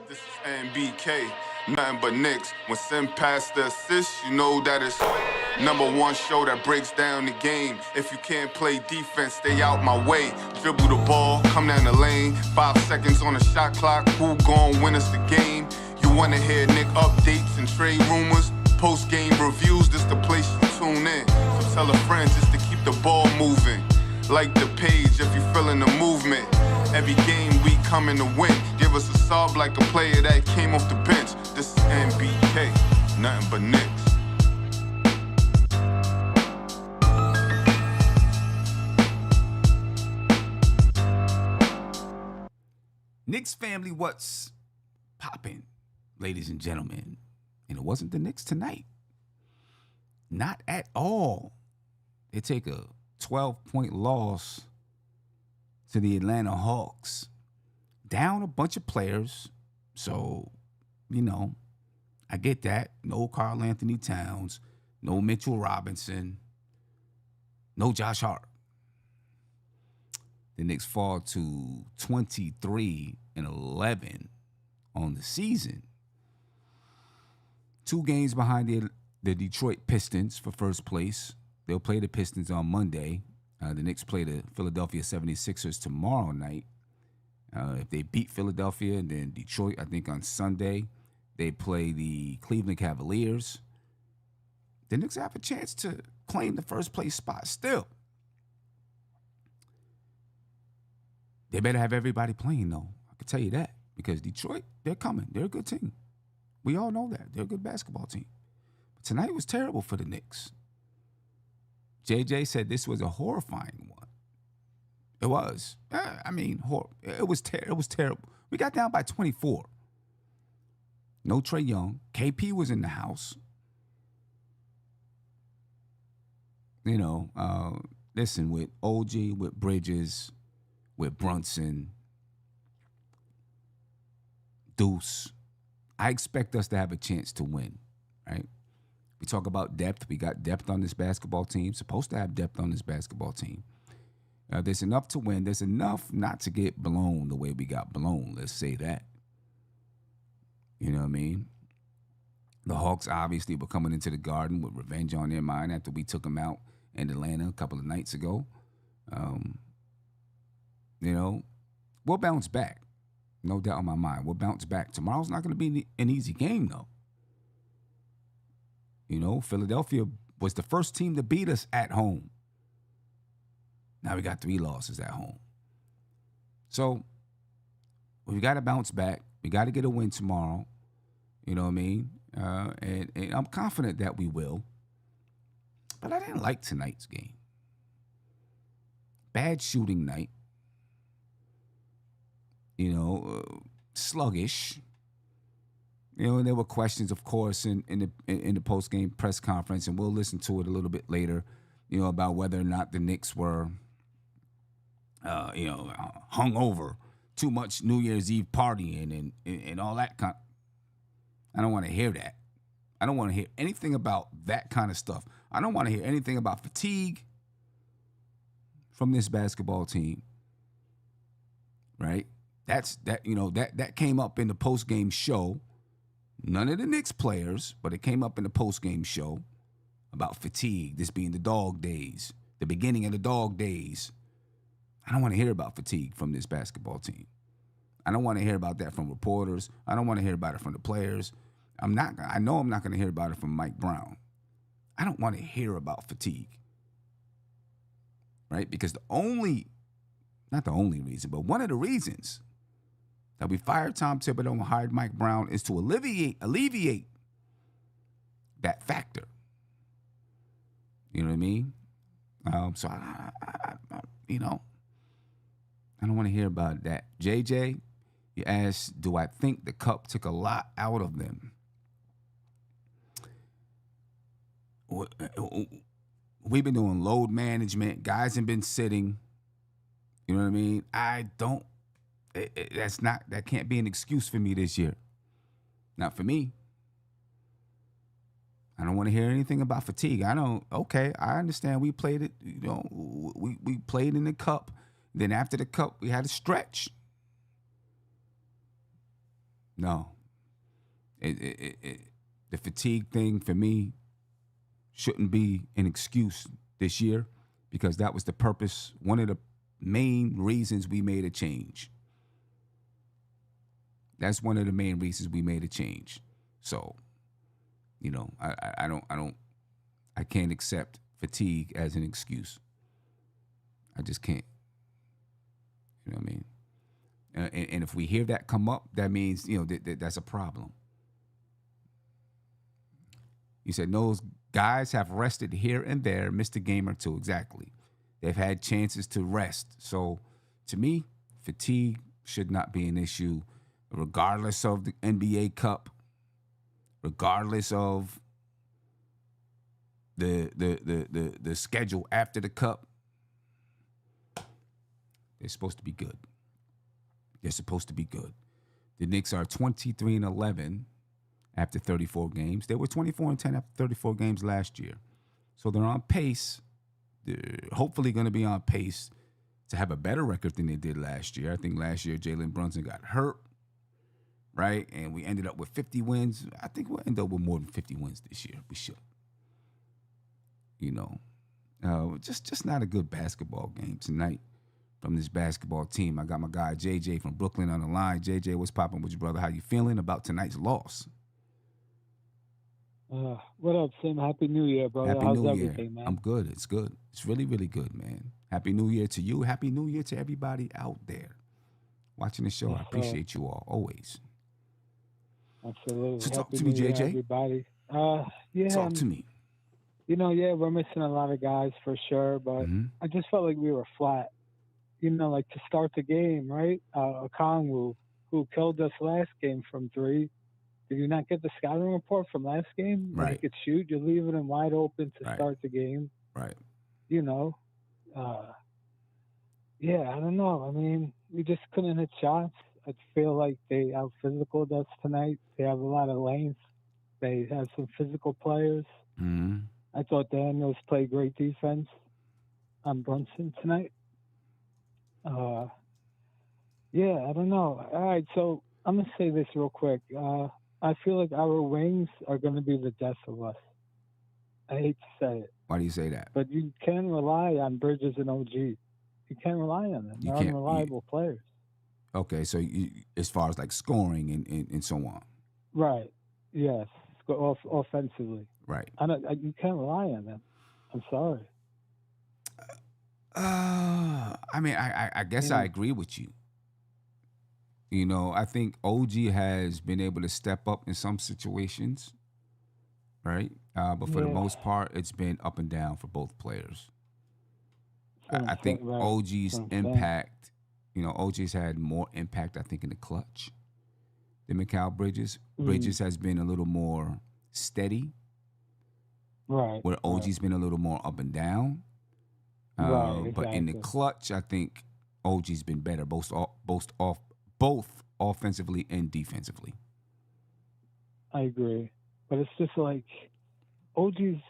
This is NBK, nothing but Knicks. When Sim passed the assist, you know that it's #1 show that breaks down the game. If you can't play defense, stay out my way. Dribble the ball, come down the lane. 5 seconds on the shot clock, who gon' win us the game? You wanna hear Nick updates and trade rumors? Post-game reviews, this the place you tune in. So tell a friend just to keep the ball moving. Like the page if you feeling the movement. Every game we coming to win. Give us a sub like a player that came off the bench. This is NBK, nothing but Knicks. Knicks family, what's poppin', ladies and gentlemen? And it wasn't the Knicks tonight. Not at all. They take a 12-point loss to the Atlanta Hawks. Down a bunch of players. So, I get that. No Karl-Anthony Towns. No Mitchell Robinson. No Josh Hart. The Knicks fall to 23-11 on the season. 2 games behind the Detroit Pistons for first place. They'll play the Pistons on Monday. The Knicks play the Philadelphia 76ers tomorrow night. If they beat Philadelphia, and then Detroit, I think on Sunday, they play the Cleveland Cavaliers. The Knicks have a chance to claim the first place spot still. They better have everybody playing, though. I can tell you that. Because Detroit, they're coming. They're a good team. We all know that. They're a good basketball team. But tonight was terrible for the Knicks. JJ said this was a horrifying one. It was. It was terrible. We got down by 24. No Trae Young. KP was in the house. Listen, with OG, with Bridges, with Brunson, Deuce, I expect us to have a chance to win, right? We talk about depth. We got depth on this basketball team. Supposed to have depth on this basketball team. There's enough to win. There's enough not to get blown the way we got blown. Let's say that. You know what I mean? The Hawks obviously were coming into the Garden with revenge on their mind after we took them out in Atlanta a couple of nights ago. We'll bounce back. No doubt in my mind. We'll bounce back. Tomorrow's not going to be an easy game, though. Philadelphia was the first team to beat us at home. Now we got 3 losses at home. So we got to bounce back. We got to get a win tomorrow. You know what I mean? And I'm confident that we will. But I didn't like tonight's game. Bad shooting night. Sluggish. And there were questions, of course, in the post-game press conference, and we'll listen to it a little bit later, about whether or not the Knicks were, hung over, too much New Year's Eve partying and all that kind. I don't want to hear that. I don't want to hear anything about that kind of stuff. I don't want to hear anything about fatigue from this basketball team, right? That came up in the post-game show. None of the Knicks players, but it came up in the post-game show about fatigue, this being the dog days, the beginning of the dog days. I don't want to hear about fatigue from this basketball team. I don't want to hear about that from reporters. I don't want to hear about it from the players. I know I'm not going to hear about it from Mike Brown. I don't want to hear about fatigue, right? Because not the only reason, but one of the reasons that we fired Tom Thibodeau and hired Mike Brown is to alleviate that factor. You know what I mean? So I don't want to hear about that. JJ, you asked, do I think the cup took a lot out of them? We've been doing load management. Guys have been sitting. You know what I mean? That can't be an excuse for me this year. Not for me. I don't want to hear anything about fatigue. I understand we played it, we played in the cup. Then after the cup, we had a stretch. No. The fatigue thing for me shouldn't be an excuse this year because that was the purpose, one of the main reasons we made a change. That's one of the main reasons we made a change. So, I can't accept fatigue as an excuse. I just can't. You know what I mean? And if we hear that come up, that means, that's a problem. You said those guys have rested here and there, missed a game or two. Exactly. They've had chances to rest. So to me, fatigue should not be an issue, regardless of the NBA Cup, regardless of the schedule after the Cup. They're supposed to be good. They're supposed to be good. The Knicks are 23-11 after 34 games. They were 24-10 after 34 games last year. So they're on pace. They're hopefully going to be on pace to have a better record than they did last year. I think last year Jalen Brunson got hurt, right? And we ended up with 50 wins. I think we'll end up with more than 50 wins this year. We should. Just not a good basketball game tonight from this basketball team. I got my guy JJ from Brooklyn on the line. JJ, what's popping with you, brother? How you feeling about tonight's loss? What up, Sim? Happy New Year, brother. Happy How's New everything, Year. man? I'm good. It's good. It's really, really good, man. Happy New Year to you. Happy New Year to everybody out there watching the show. Yes, I appreciate you all always. Absolutely. So talk Happy to me, New Year, JJ. everybody. Talk to me. We're missing a lot of guys for sure, but I just felt like we were flat. Like to start the game, right? Okongwu, who killed us last game from three. Did you not get the scouting report from last game? Right. He could shoot. You're leaving him wide open to Right. start the game. Right. I don't know. I mean, we just couldn't hit shots. I feel like they out-physicaled us tonight. They have a lot of length. They have some physical players. Mm-hmm. I thought Daniels played great defense on Brunson tonight. I don't know. All right, so I'm going to say this real quick. I feel like our wings are going to be the death of us. I hate to say it. Why do you say that? But you can rely on Bridges and OG. You can't rely on them. They're unreliable players. Okay, so as far as like scoring and so on. Right. Yes. Offensively. Right. You can't rely on them. I'm sorry. I guess I agree with you. I think OG has been able to step up in some situations, right? But for the most part, it's been up and down for both players. I think OG's impact, OG's had more impact, I think, in the clutch than Mikal Bridges. Bridges has been a little more steady. Right. Where OG's been a little more up and down. Exactly. But in the clutch, I think OG's been better, both offensively and defensively. I agree. But it's just like OG's,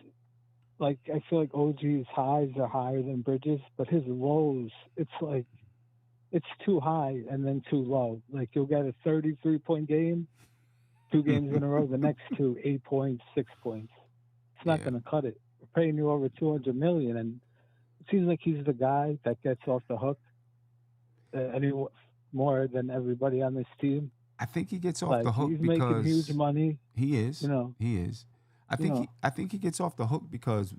I feel like OG's highs are higher than Bridges, but his lows, it's like, it's too high and then too low. Like you'll get a 33-point game, 2 games in a row, the next 2, 8 points, 6 points. It's not going to cut it. We're paying you over $200 million, and it seems like he's the guy that gets off the hook more than everybody on this team. I think he gets off the hook he's because making huge money. He is. He is. I think he gets off the hook because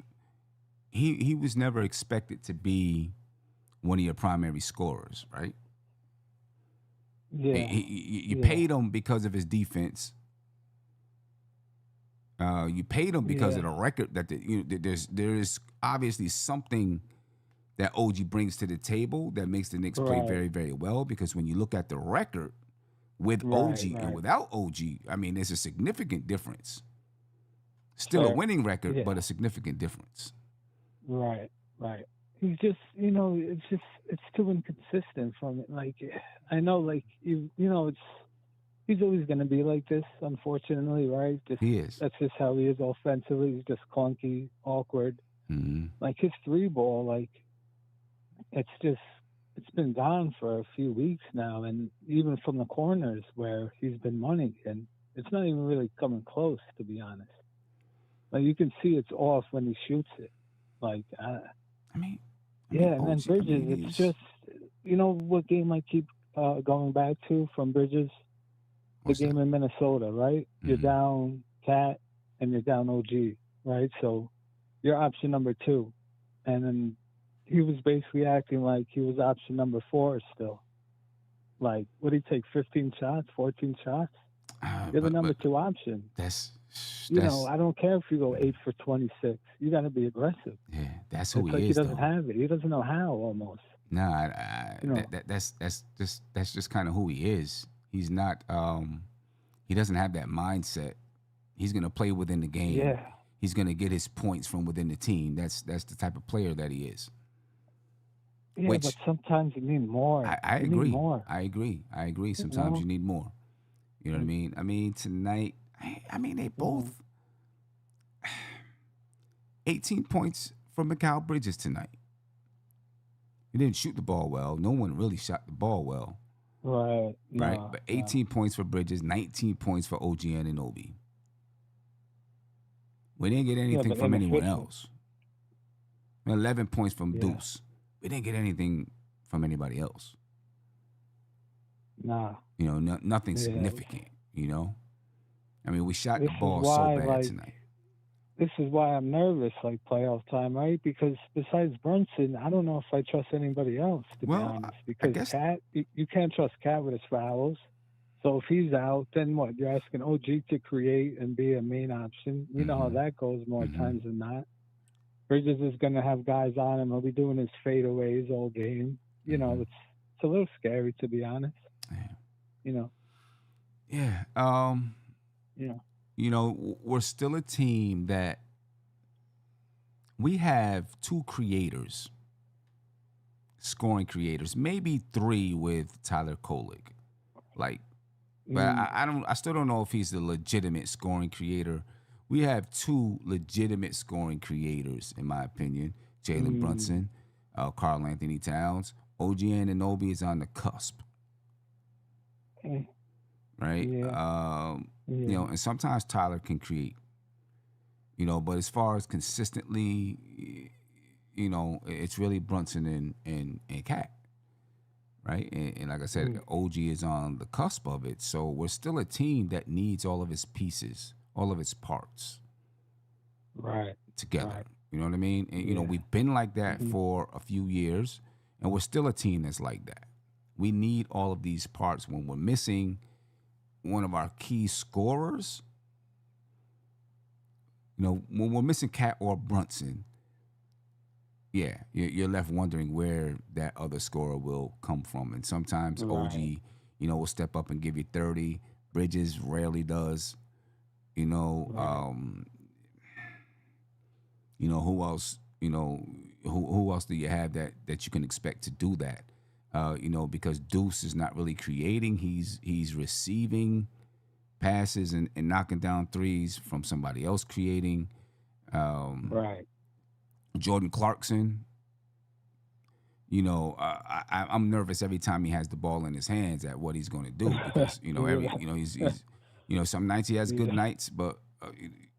he was never expected to be one of your primary scorers, right? Yeah. You paid him because of his defense. You paid him because of the record that there is obviously something that OG brings to the table that makes the Knicks play very, very well. Because when you look at the record with OG and without OG, I mean, there's a significant difference. Still a winning record, but a significant difference. Right. He's just, it's too inconsistent from it. Like, I know, he's always going to be like this, unfortunately, right? He is. That's just how he is offensively. He's just clunky, awkward. Mm-hmm. Like his 3-ball, it's just it's been gone for a few weeks now, and even from the corners where he's been running, and it's not even really coming close, to be honest. Like you can see it's off when he shoots it. Like, I mean, yeah, and then OG. I Bridges, mean, it's he's just, you know what game I keep going back to from Bridges? The what's that? game in Minnesota, right? You're Mhm. down Cat and you're down OG, right? So you're option number 2. And then he was basically acting like he was option number 4 still. Like, what did he take? 15 shots, 14 shots? You're the number But 2 option. that's You know, that's I don't care if you go 8 for 26. You got to be aggressive. yeah, that's who It's like he he is doesn't though. have it. He doesn't know how almost. Nah, You know, that's just kind of who he is. He's not he doesn't have that mindset. He's gonna play within the game. yeah. He's gonna get his points from within the team. That's the type of player that he is. Yeah, but Which sometimes you need more. I You need agree. more. I agree. I agree. You Sometimes know? you need more. You know what I mean? I mean tonight. I mean they Mhm. both 18 points from Mikal Bridges tonight. He didn't shoot the ball well. No one really shot the ball well, Right. right? No, But no. 18 points for Bridges, 19 points for OG Anunoby. We didn't get Yeah, anything but from anyone inefficient. else. 11 points from Yeah. Deuce. We didn't get anything from anybody else. Nah. You know, nothing Yeah. significant, you know? I mean, we shot This the is ball so why, bad like, tonight. this is why I'm nervous, like playoff time, right? Because besides Brunson, I don't know if I trust anybody else, to be Well, honest. I Because guess. Cat, you can't trust Cat with his fouls. So if he's out, then what? You're asking OG to create and be a main option. You know how Mhm, that goes more mhm, times than not. Bridges is going to have guys on him. He'll be doing his fadeaways all game. You know, mhm. it's a little scary, to be honest. Yeah. You know, Yeah. you know. You know, we're still a team that we have two creators, scoring creators, maybe three with Tyler Kolek. Like, but Mm, I still don't know if he's the legitimate scoring creator. We have two legitimate scoring creators, in my opinion. Jalen mm, Brunson, Karl-Anthony Towns. OG Anunoby is on the cusp, eh, right? yeah, You yeah. know, and sometimes Tyler can create, you know, but as far as consistently, you know, it's really Brunson and Cat, right? And like I said, Mm, OG is on the cusp of it. So we're still a team that needs all of its pieces, all of its parts right, together. right. You know what I mean? And, you know, Yeah. we've been like that Hmm. for a few years, and we're still a team that's like that. We need all of these parts. When we're missing one of our key scorers, you know, when we're missing Cat or Brunson, yeah, you're left wondering where that other scorer will come from. And sometimes Right. OG, you know, will step up and give you 30. Bridges rarely does. You know, Right. you know who else? You know, who else do you have that you can expect to do that? You know, because Deuce is not really creating. He's receiving passes and knocking down threes from somebody else creating. Right. Jordan Clarkson, you know, I'm nervous every time he has the ball in his hands at what he's going to do because you know Yeah. he's you know some nights he has good Yeah. nights, but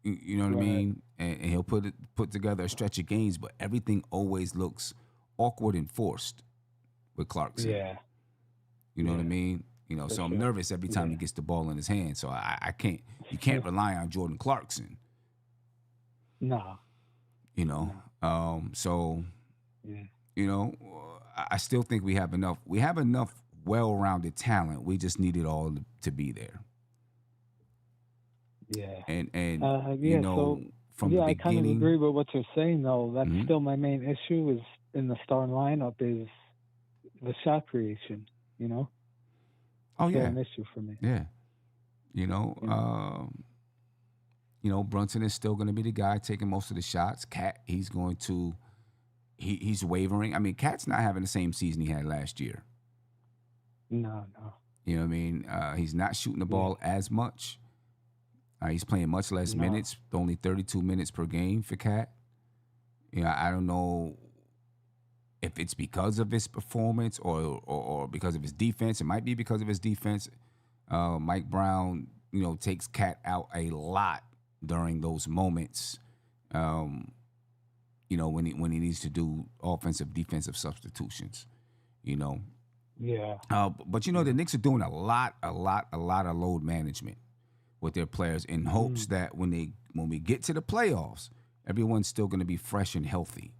you know what I Right. mean, and he'll put together a stretch of games, but everything always looks awkward and forced with Clarkson. Yeah. You know what I Yeah. mean? You know, For so I'm sure. nervous every time Yeah. he gets the ball in his hand. So I can't you can't rely on Jordan Clarkson. No. You know, No. so Yeah. you know, I still think we have enough. We have enough well-rounded talent. We just need it all to be there. Yeah. And you Yeah. know, So from the yeah, I kind of agree beginning. with what you're saying, though. That's Mhm. still my main issue is in the starting lineup is the shot creation. You know, Oh still yeah, an issue for me. yeah. You know, You know. you know, Brunson is still going to be the guy taking most of the shots. Cat, he's going to. He's wavering. I mean, Cat's not having the same season he had last year. No. No. You know what I mean? He's not shooting the Yeah. ball as much. He's playing much less No. minutes, only 32 minutes per game for Cat. You know, I don't know. If it's because of his performance or because of his defense, it might be because of his defense. Mike Brown, takes Cat out a lot during those moments. When he needs to do offensive, defensive substitutions. Yeah. But the Knicks are doing a lot of load management with their players in hopes that when we get to the playoffs, everyone's still going to be fresh and healthy,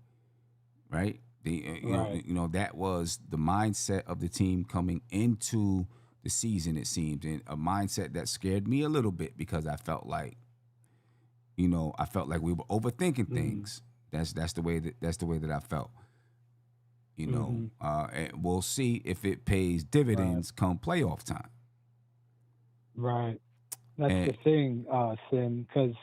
right? That was the mindset of the team coming into the season. It seemed, and a mindset that scared me a little bit because I felt like we were overthinking things. That's the way that I felt. And we'll see if it pays dividends come playoff time. Right. That's the thing, Sim, because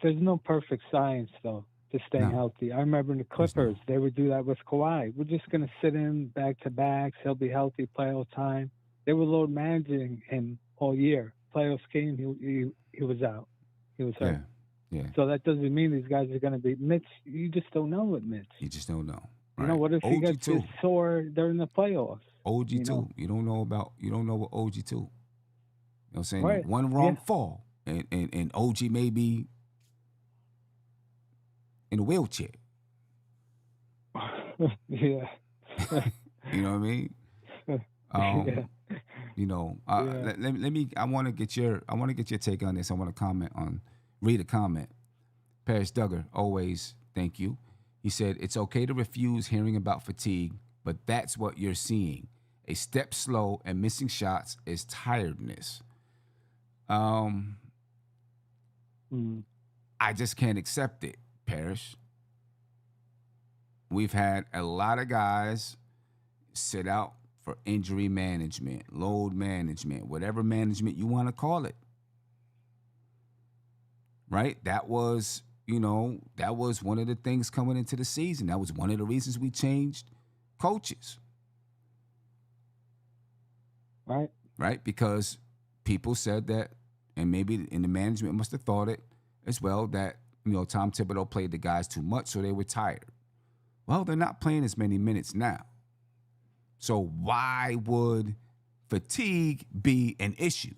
there's no perfect science, though, to staying healthy. I remember in the Clippers, they would do that with Kawhi. We're just going to sit him back-to-backs. He'll be healthy playoff time. They were load managing him all year. Playoffs came, he was out. He was hurt. Yeah. So that doesn't mean these guys are going to be Mitch. You just don't know with Mitch. You just don't know. Right. What if he gets sore during the playoffs? OG too. You don't know what OG too. You know what I'm saying? Right. One wrong fall and OG may be in a wheelchair. Yeah. You know what I mean? Let me. I want to get your take on this. I want to read a comment. Paris Duggar, always thank you. He said, it's okay to refuse hearing about fatigue, but that's what you're seeing. A step slow and missing shots is tiredness. I just can't accept it, Parrish. We've had a lot of guys sit out for injury management, load management, whatever management you want to call it. Right? That was one of the things coming into the season. That was one of the reasons we changed coaches. Right? Because people said that, and maybe in the management must have thought it as well, that, Tom Thibodeau played the guys too much, so they were tired. Well, they're not playing as many minutes now. So why would fatigue be an issue?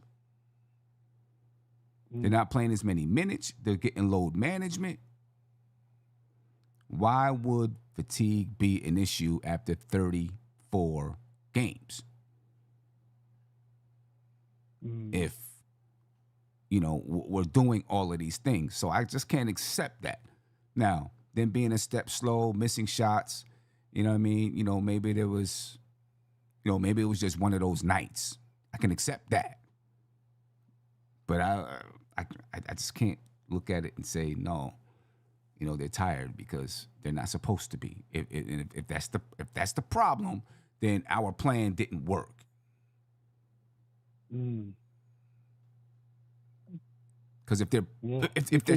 They're not playing as many minutes. They're getting load management. Why would fatigue be an issue after 34 games? If, we're doing all of these things. So I just can't accept that. Now, them being a step slow, missing shots, maybe there was, maybe it was just one of those nights. I can accept that. But I just can't look at it and say, no, they're tired because they're not supposed to be. If that's the problem, then our plan didn't work. Because if they're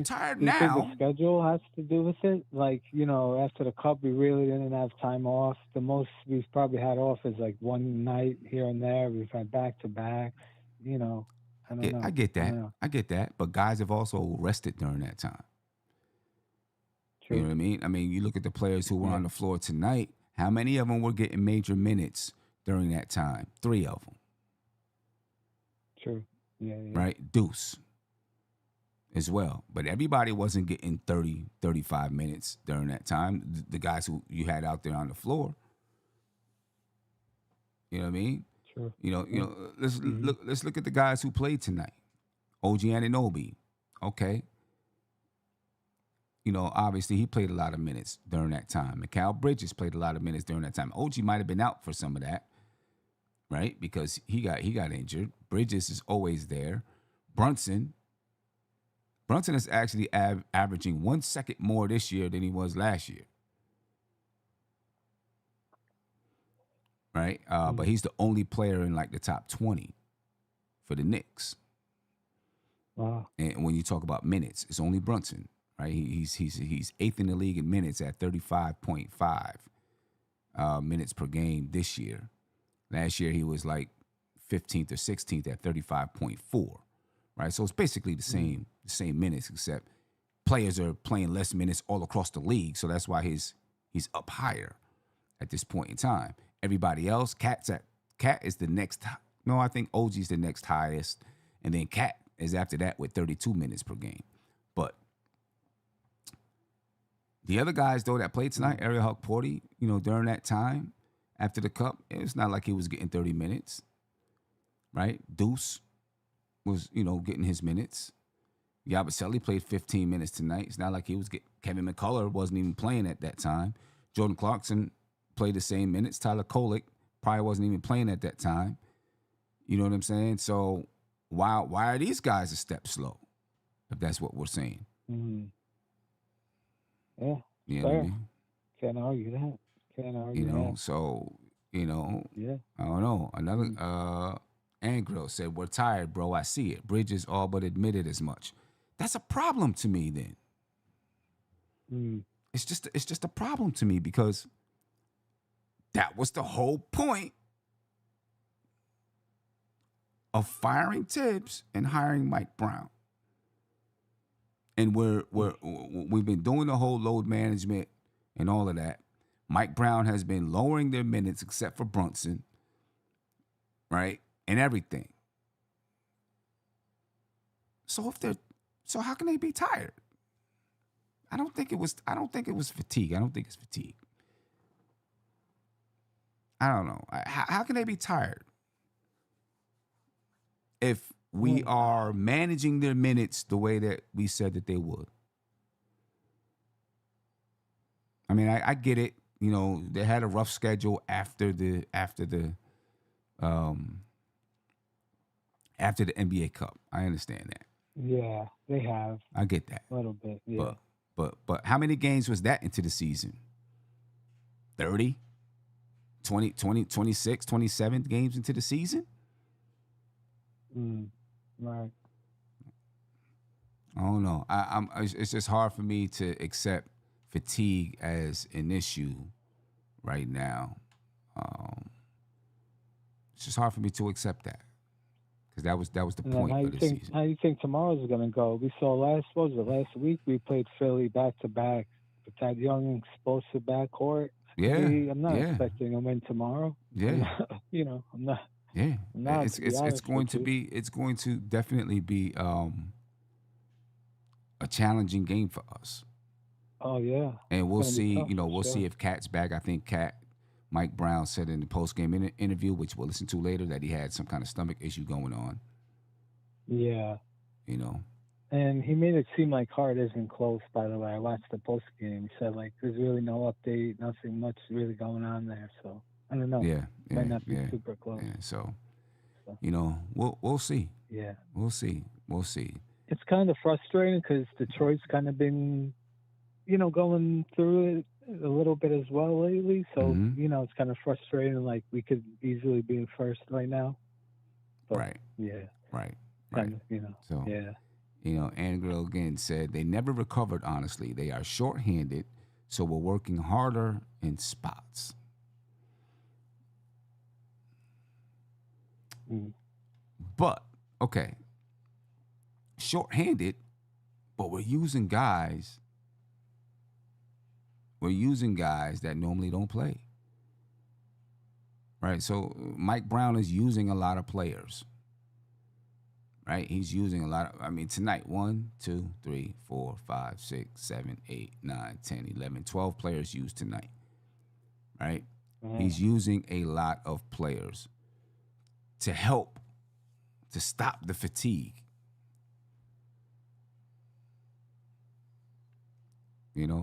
tired now, you think the schedule has to do with it. Like, after the Cup, we really didn't have time off. The most we've probably had off is like one night here and there. We've had back-to-backs. I don't know. I get that. I get that. But guys have also rested during that time. True. You know what I mean? I mean, you look at the players who were on the floor tonight. How many of them were getting major minutes during that time? 3 of them. True. Yeah. Right? Deuce as well. But everybody wasn't getting 30, 35 minutes during that time. The guys who you had out there on the floor. You know what I mean? Sure. Let's look at the guys who played tonight. OG Anunoby. Okay. Obviously he played a lot of minutes during that time. Mikal Bridges played a lot of minutes during that time. OG might have been out for some of that, right? Because he got injured. Bridges is always there. Brunson is actually averaging 1 second more this year than he was last year. Right? But he's the only player in like the top 20 for the Knicks. Wow. And when you talk about minutes, it's only Brunson, right? He's eighth in the league in minutes at 35.5 minutes per game this year. Last year he was like 15th or 16th at 35.4, right? So it's basically the same minutes, except players are playing less minutes all across the league, so that's why he's up higher. at this point in time. Everybody else, Cat is the next. No, I think OG's the next highest, and then Cat is after that with 32 minutes per game. But the other guys though that played tonight, Ariel Hawk-Porty, during that time after the Cup, it's not like he was getting 30 minutes, right? Deuce was getting his minutes. Yabusele played 15 minutes tonight. It's not like he was getting. Kevin McCullough wasn't even playing at that time. Jordan Clarkson played the same minutes. Tyler Kolek probably wasn't even playing at that time. You know what I'm saying? So why are these guys a step slow? If that's what we're saying. Mm-hmm. Yeah. You know what I mean? Can't argue that. Can't argue that. So, Yeah. I don't know. Another Angrill said, "We're tired, bro. I see it. Bridges all but admitted as much." That's a problem to me then. It's just a problem to me because that was the whole point of firing Tibbs and hiring Mike Brown. And we've been doing the whole load management and all of that. Mike Brown has been lowering their minutes except for Brunson, right? And everything. So how can they be tired? I don't think it was fatigue. I don't think it's fatigue. I don't know. How can they be tired if we are managing their minutes the way that we said that they would? I mean, I get it. They had a rough schedule after the NBA Cup. I understand that. Yeah, they have. I get that. A little bit, yeah. But how many games was that into the season? 30? 20, 26, 27 games into the season? Right. I don't know. It's just hard for me to accept fatigue as an issue right now. It's just hard for me to accept that. Because that was the point of the season. How do you think tomorrow's going to go? We saw last week we played Philly back-to-back with that young explosive backcourt. Yeah. I'm not expecting a win tomorrow. Yeah. I'm not. Yeah. I'm not, it's going to definitely be a challenging game for us. Oh yeah. And we'll see, see if Cat's back. I think Mike Brown said in the post-game interview, which we'll listen to later, that he had some kind of stomach issue going on. Yeah. And he made it seem like Hart isn't close, by the way. I watched the post-game. He said, there's really no update, nothing much really going on there. So, I don't know. Yeah. Might not be super close. Yeah, so. We'll see. Yeah. We'll see. It's kind of frustrating because Detroit's kind of been, going through it a little bit as well lately. So, it's kind of frustrating. Like, we could easily be in first right now. But, right. Yeah. Right. Kind of, So, yeah. Angelo again said they never recovered, honestly. They are shorthanded, so we're working harder in spots. But, okay, shorthanded, but we're using guys that normally don't play. Right? So Mike Brown is using a lot of players. Right? He's using a lot of, tonight, 1, 2, 3, 4, 5, 6, 7, 8, 9, 10, 11, 12 players used tonight. Right? He's using a lot of players to help to stop the fatigue.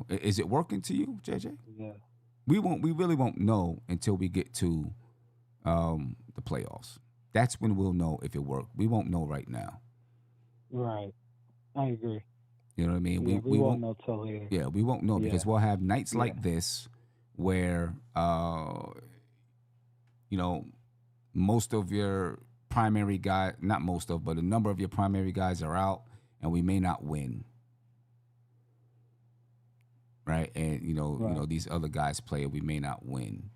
Is it working to you, JJ? Yeah. We really won't know until we get to the playoffs. That's when we'll know if it worked. We won't know right now. Right. I agree. You know what I mean? Yeah, we won't know till later. Yeah, we won't know because we'll have nights like this where most of your primary guys, not most of, but a number of your primary guys are out and we may not win. Right? And these other guys play and we may not win.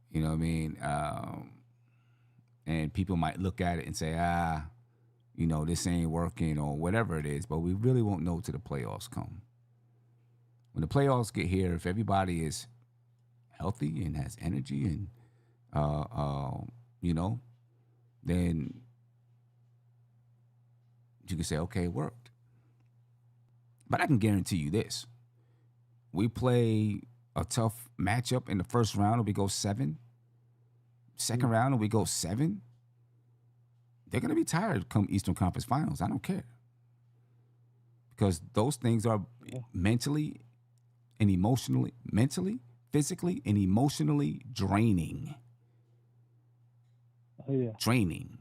You know what I mean? And people might look at it and say, this ain't working or whatever it is, but we really won't know till the playoffs come. When the playoffs get here, if everybody is healthy and has energy and then you can say, okay, it worked. But I can guarantee you this. We play a tough matchup in the first round and we go 7. Second round and we go 7. They're going to be tired come Eastern Conference Finals. I don't care. Because those things are mentally, physically, and emotionally draining. Oh, yeah. Draining.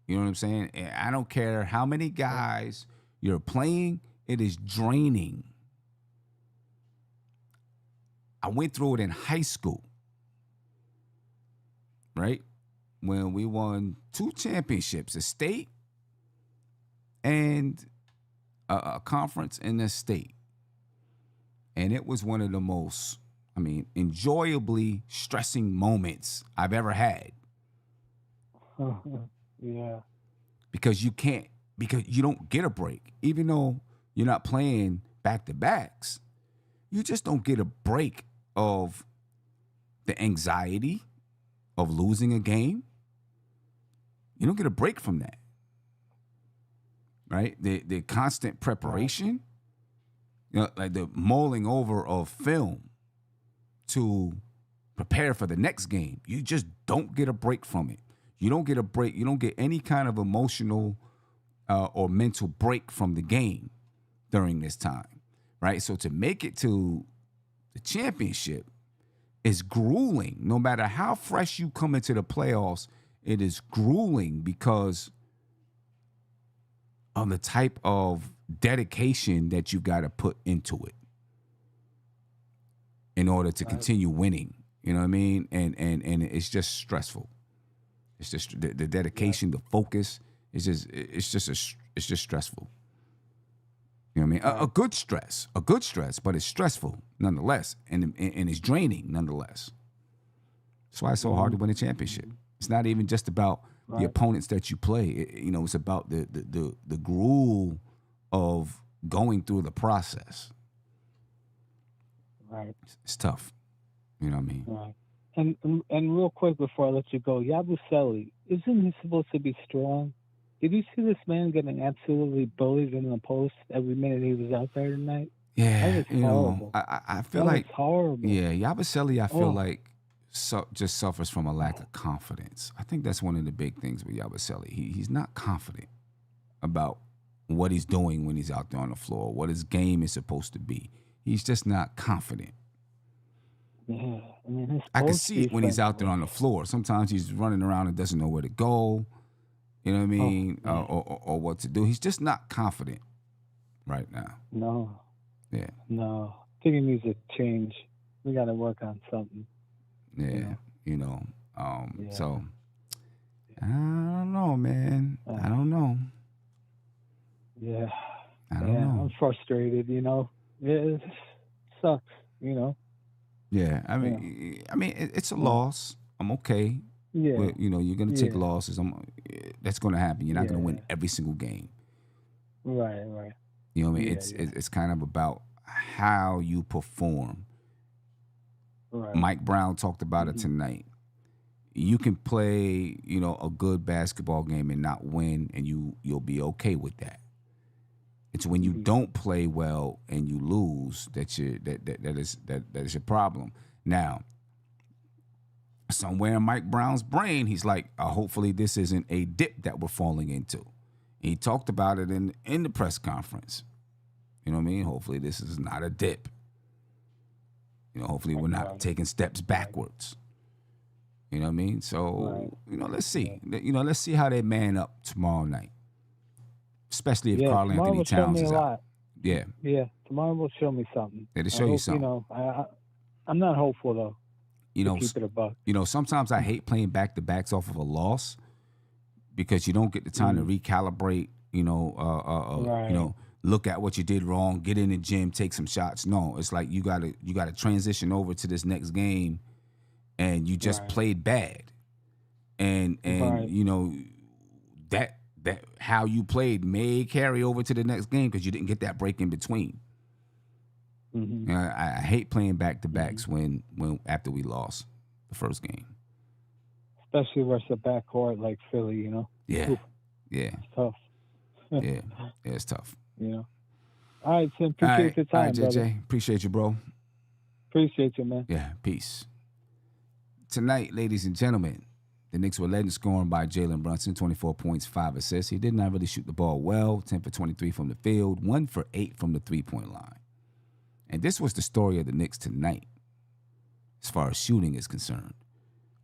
You know what I'm saying? And I don't care how many guys you're playing, it is draining. I went through it in high school, right? When we won 2 championships, a state and a conference in the state. And it was one of the most, enjoyably stressing moments I've ever had. Yeah. Because you don't get a break. Even though you're not playing back-to-backs, you just don't get a break of the anxiety of losing a game. You don't get a break from that. Right? The constant preparation, like the mulling over of film to prepare for the next game. You just don't get a break from it. You don't get a break. You don't get any kind of emotional or mental break from the game during this time, right? So to make it to the championship is grueling. No matter how fresh you come into the playoffs, it is grueling because of the type of dedication that you got to put into it in order to continue winning. You know what I mean? And it's just stressful. It's just the dedication, the focus. It's just stressful. You know what I mean? A good stress, but it's stressful nonetheless, and it's draining nonetheless. That's why it's so hard to win a championship. It's not even just about the opponents that you play. It's about the gruel of going through the process. Right. It's tough. You know what I mean? Right. And real quick before I let you go, Yabusele, isn't he supposed to be strong? Did you see this man getting absolutely bullied in the post every minute he was out there tonight? Yeah, that was horrible. I feel that like was horrible. Yeah, Yabusele, I feel like just suffers from a lack of confidence. I think that's one of the big things with Yabusele. He's not confident about what he's doing when he's out there on the floor, what his game is supposed to be. He's just not confident. Yeah, I can see it when he's out there on the floor. Sometimes he's running around and doesn't know where to go. You know what I mean? Or what to do. He's just not confident right now. No. Yeah. No. I think he needs a change. We got to work on something. Yeah. So I don't know, man. I don't know. Yeah. I don't know. I'm frustrated, It sucks, Yeah. It's a loss. I'm okay. Yeah. But, you're going to take losses. That's going to happen. You're not going to win every single game. Right. You know what I mean? It's kind of about how you perform. Right. Mike Brown talked about it tonight. You can play, a good basketball game and not win, and you'll be okay with that. It's when you don't play well and you lose that is your problem. Now, somewhere in Mike Brown's brain, he's like, hopefully this isn't a dip that we're falling into. He talked about it in the press conference. You know what I mean? Hopefully this is not a dip. Hopefully we're not taking steps backwards. You know what I mean? So, let's see. Let's see how they man up tomorrow night. Especially if Karl-Anthony Towns is out. Yeah. Yeah, tomorrow will show me something. It'll show you something. I'm not hopeful, though. Keep it a buck. Sometimes I hate playing back-to-backs off of a loss because you don't get the time to recalibrate, look at what you did wrong, get in the gym, take some shots. No, it's like you gotta transition over to this next game and you just played bad. And that how you played may carry over to the next game because you didn't get that break in between. Mm-hmm. You know, I hate playing back-to-backs when after we lost the first game. Especially versus a backcourt like Philly, you know. Yeah, Oof, yeah, it's tough. yeah. It's tough. You know. All right, Tim. All Appreciate right, the all time, right, brother. JJ. Appreciate you, bro. Appreciate you, man. Yeah, peace. Tonight, ladies and gentlemen, the Knicks were led in scoring by Jalen Brunson, 24 points, 5 assists. He did not really shoot the ball well, 10 for 23 from the field, 1 for 8 from the three-point line. And this was the story of the Knicks tonight, as far as shooting is concerned.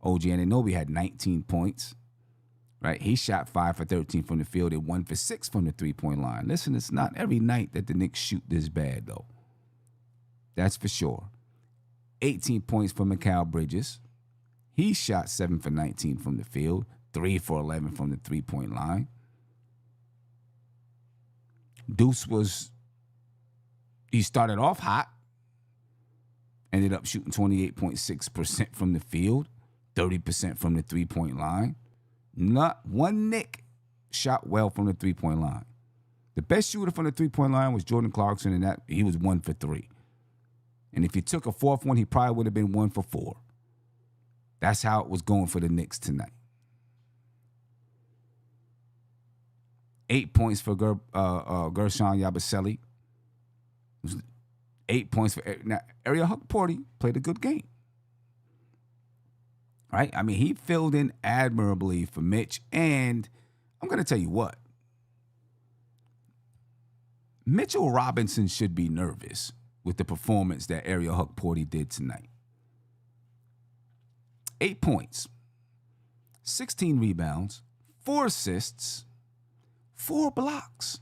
OG Anunoby had 19 points, right? He shot 5 for 13 from the field and 1 for 6 from the three-point line. Listen, it's not every night that the Knicks shoot this bad, though. That's for sure. 18 points for Mikal Bridges. He shot 7 for 19 from the field, 3 for 11 from the three-point line. Deuce he started off hot, ended up shooting 28.6% from the field, 30% from the three-point line. Not one Knick shot well from the three-point line. The best shooter from the three-point line was Jordan Clarkson, and he was 1 for 3. And if you took a fourth one, he probably would have been 1 for 4. That's how it was going for the Knicks tonight. 8 points for Gershon Yabusele. 8 points for Ariel Huckporty. Played a good game. Right? I mean, he filled in admirably for Mitch. And I'm going to tell you what. Mitchell Robinson should be nervous with the performance that Ariel Huckporty did tonight. 8 points, 16 rebounds, 4 assists, 4 blocks,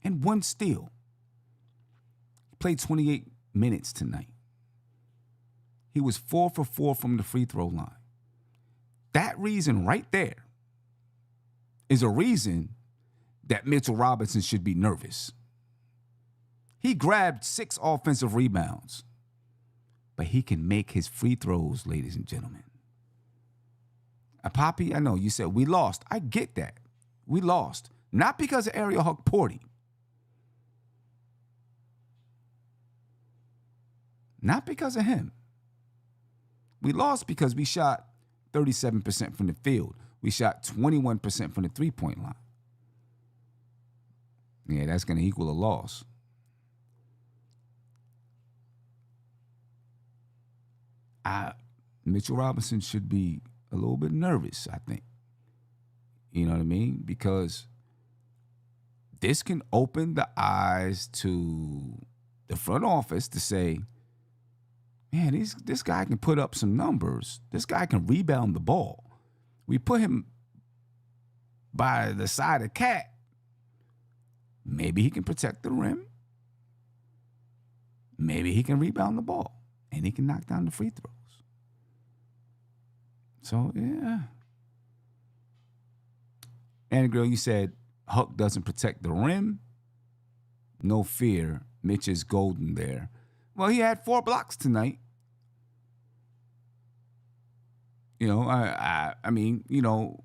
and 1 steal. He played 28 minutes tonight. He was 4 for 4 from the free throw line. That reason right there is a reason that Mitchell Robinson should be nervous. He grabbed 6 offensive rebounds, but he can make his free throws, ladies and gentlemen. Poppy, I know you said we lost. I get that. We lost. Not because of Ariel Huckporty. Not because of him. We lost because we shot 37% from the field. We shot 21% from the three-point line. Yeah, that's going to equal a loss. Mitchell Robinson should be a little bit nervous, I think. You know what I mean? Because this can open the eyes to the front office to say, man, this guy can put up some numbers. This guy can rebound the ball. We put him by the side of Cat. Maybe he can protect the rim. Maybe he can rebound the ball. And he can knock down the free throws. So, yeah. And girl, you said Huck doesn't protect the rim. No fear. Mitch is golden there. Well, he had 4 blocks tonight. You know, I mean, you know,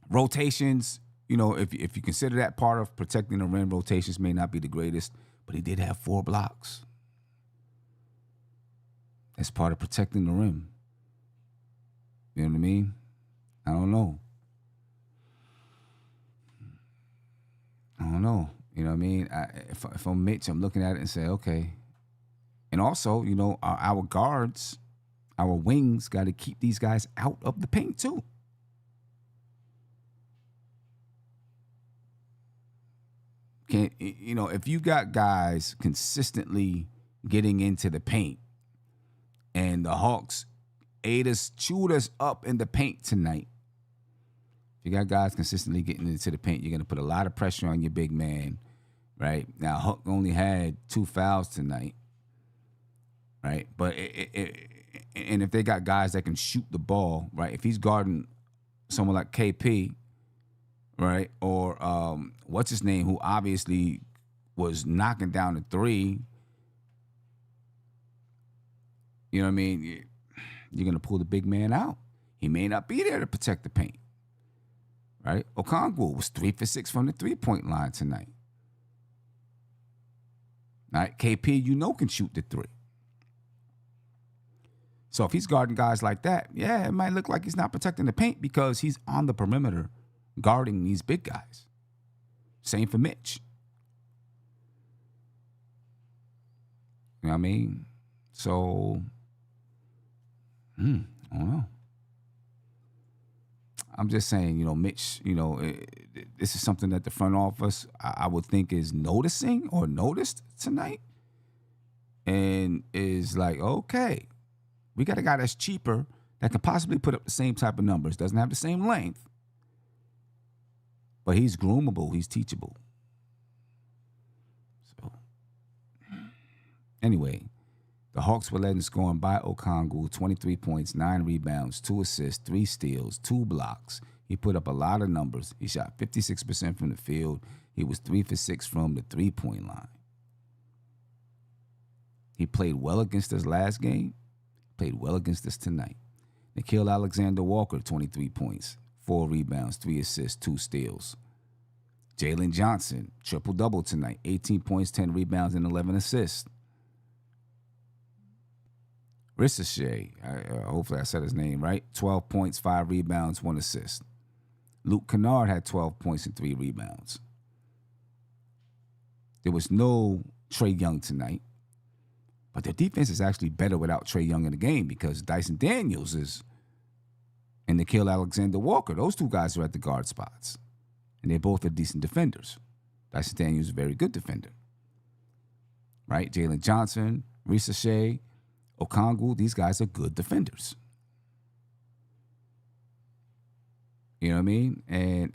rotations, you know, if you consider that part of protecting the rim, rotations may not be the greatest, but he did have 4 blocks. That's part of protecting the rim. You know what I mean? I don't know. You know what I mean? If I'm Mitch, I'm looking at it and say, okay. And also, you know, our guards, our wings got to keep these guys out of the paint too. You know, if you got guys consistently getting into the paint and the Hawks chewed us up in the paint tonight. If you got guys consistently getting into the paint, you're going to put a lot of pressure on your big man, right? Now, Huck only had 2 fouls tonight, right? But and if they got guys that can shoot the ball, right? If he's guarding someone like KP, right? Or what's his name, who obviously was knocking down the 3, you know what I mean? You're going to pull the big man out. He may not be there to protect the paint. Right? Okongwu was 3 for 6 from the three-point line tonight. Right? KP, can shoot the 3. So if he's guarding guys like that, yeah, it might look like he's not protecting the paint because he's on the perimeter guarding these big guys. Same for Mitch. You know what I mean? So, I don't know. I'm just saying, Mitch, this is something that the front office, I would think, is noticing or noticed tonight. And is like, okay, we got a guy that's cheaper that can possibly put up the same type of numbers. Doesn't have the same length. But he's groomable. He's teachable. So, anyway, the Hawks were led in scoring by Okongwu, 23 points, 9 rebounds, 2 assists, 3 steals, 2 blocks. He put up a lot of numbers. He shot 56% from the field. He was 3 for 6 from the three-point line. He played well against us last game. Played well against us tonight. Nickeil Alexander-Walker, 23 points, 4 rebounds, 3 assists, 2 steals. Jalen Johnson, triple-double tonight, 18 points, 10 rebounds, and 11 assists. Ricochet, hopefully I said his name right, 12 points, 5 rebounds, 1 assist. Luke Kennard had 12 points and 3 rebounds. There was no Trae Young tonight. But their defense is actually better without Trae Young in the game because Dyson Daniels and Nickeil Alexander-Walker, those 2 guys are at the guard spots. And they both are decent defenders. Dyson Daniels is a very good defender. Right? Jalen Johnson, Ricochet, Okongwu, these guys are good defenders. You know what I mean? And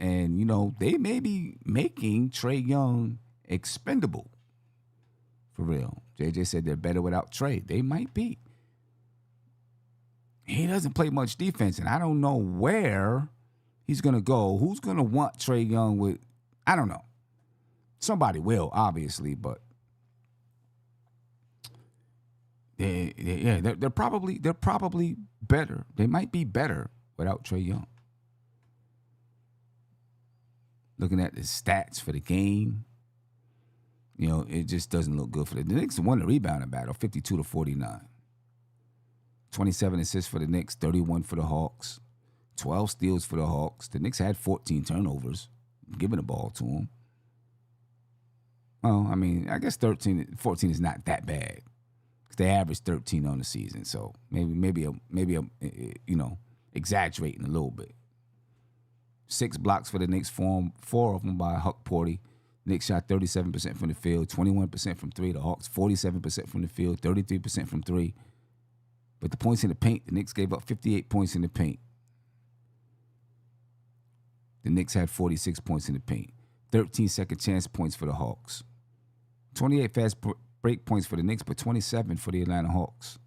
they may be making Trae Young expendable. For real. JJ said they're better without Trae. They might be. He doesn't play much defense, and I don't know where he's going to go. Who's going to want Trae Young with? I don't know. Somebody will, obviously, but they're probably better. They might be better without Trae Young. Looking at the stats for the game, it just doesn't look good for the Knicks. Won the rebounding battle, 52-49. 27 assists for the Knicks, 31 for the Hawks, 12 steals for the Hawks. The Knicks had 14 turnovers, giving the ball to them. Well, I mean, I guess 14 is not that bad because they averaged 13 on the season. So maybe exaggerating a little bit. 6 blocks for the Knicks, 4 of them by Huck Porty. Knicks shot 37% from the field, 21% from 3. The Hawks 47% from the field, 33% from 3. But the points in the paint, the Knicks gave up 58 points in the paint. The Knicks had 46 points in the paint. 13 second chance points for the Hawks. 28 fast break points for the Knicks, but 27 for the Atlanta Hawks.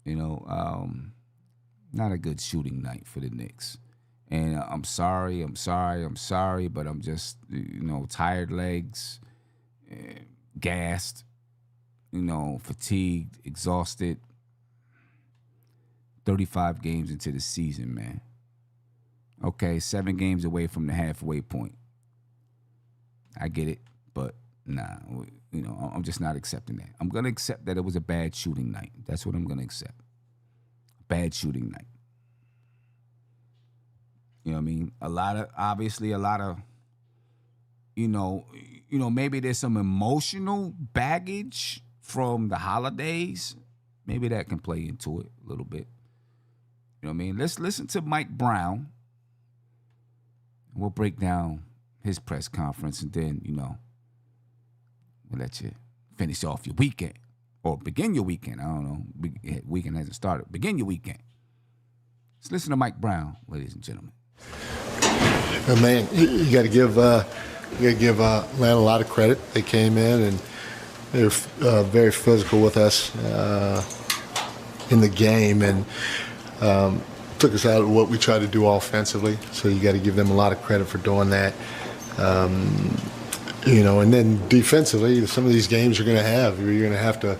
Not a good shooting night for the Knicks. And I'm sorry, but I'm just, tired legs, gassed, fatigued, exhausted. 35 games into the season, man. Okay, 7 games away from the halfway point. I get it, but nah, I'm just not accepting that. I'm going to accept that it was a bad shooting night. That's what I'm going to accept. Bad shooting night. You know what I mean? A lot of, maybe there's some emotional baggage from the holidays. Maybe that can play into it a little bit. You know what I mean? Let's listen to Mike Brown. We'll break down his press conference and then, we'll let you finish off your weekend or begin your weekend. I don't know. Weekend hasn't started. Begin your weekend. Let's listen to Mike Brown, ladies and gentlemen. Man, you got to give Atlanta a lot of credit. They came in and they were very physical with us in the game and took us out of what we tried to do offensively. So you got to give them a lot of credit for doing that. And then defensively, some of these games you're going to have to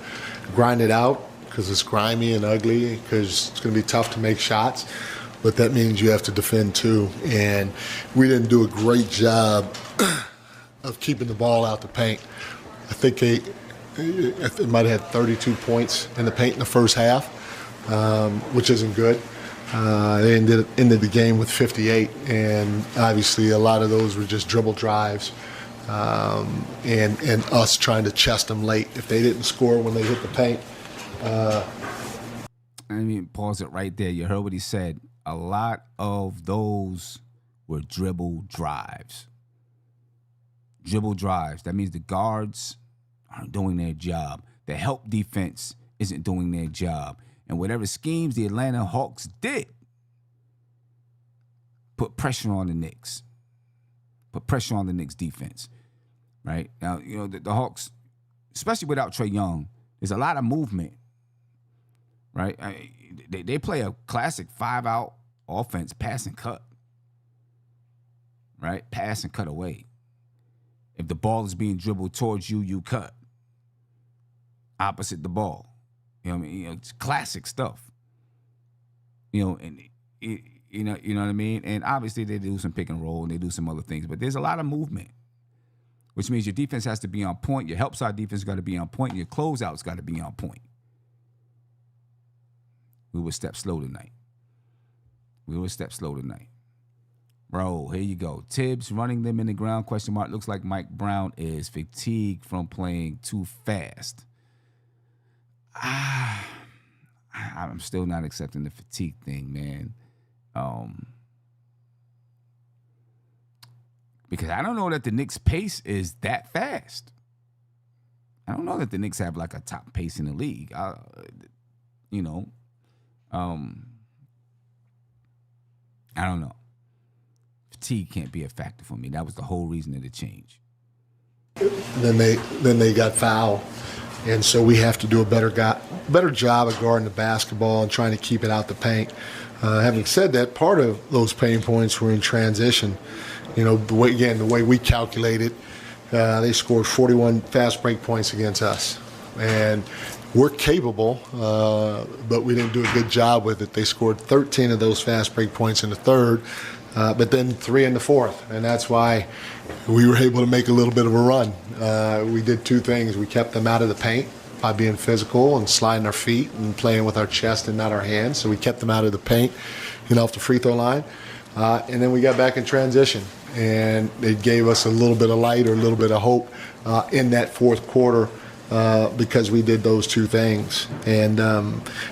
grind it out because it's grimy and ugly because it's going to be tough to make shots. But that means you have to defend too. And we didn't do a great job of keeping the ball out the paint think they might have had 32 points in the paint in the first half, which isn't good. They ended the game with 58, and obviously a lot of those were just dribble drives, and us trying to chest them late. If they didn't score when they hit the paint. Let me pause it right there. You heard what he said. A lot of those were dribble drives. Dribble drives. That means the guards aren't doing their job. The help defense isn't doing their job. And whatever schemes the Atlanta Hawks did, put pressure on the Knicks. Put pressure on the Knicks defense. Right? Now, you know, the Hawks, especially without Trae Young, there's a lot of movement. Right? They play a classic 5-out offense, pass and cut. Right? Pass and cut away. If the ball is being dribbled towards you, you cut. Opposite the ball. You know what I mean? You know, it's classic stuff. You know, and you know what I mean? And obviously they do some pick and roll and they do some other things, but there's a lot of movement, which means your defense has to be on point. Your help side defense got to be on point. And your closeouts got to be on point. We were step slow tonight. Bro, here you go. Tibbs running them in the ground, question mark. Looks like Mike Brown is fatigued from playing too fast. I'm still not accepting the fatigue thing, man. Because I don't know that the Knicks' pace is that fast. I don't know that the Knicks have like a top pace in the league. You know, I don't know. Fatigue can't be a factor for me. That was the whole reason of the change. Then they got fouled, and so we have to do a better job of guarding the basketball and trying to keep it out the paint. Having said that, part of those pain points were in transition. You know, the way we calculate it, they scored 41 fast break points against us, and we're capable, but we didn't do a good job with it. They scored 13 of those fast break points in the third, but then 3 in the fourth, and that's why we were able to make a little bit of a run. We did 2 things. We kept them out of the paint by being physical and sliding our feet and playing with our chest and not our hands. So we kept them out of the paint, off the free throw line. And then we got back in transition, and it gave us a little bit of light or a little bit of hope in that fourth quarter because we did those 2 things. And,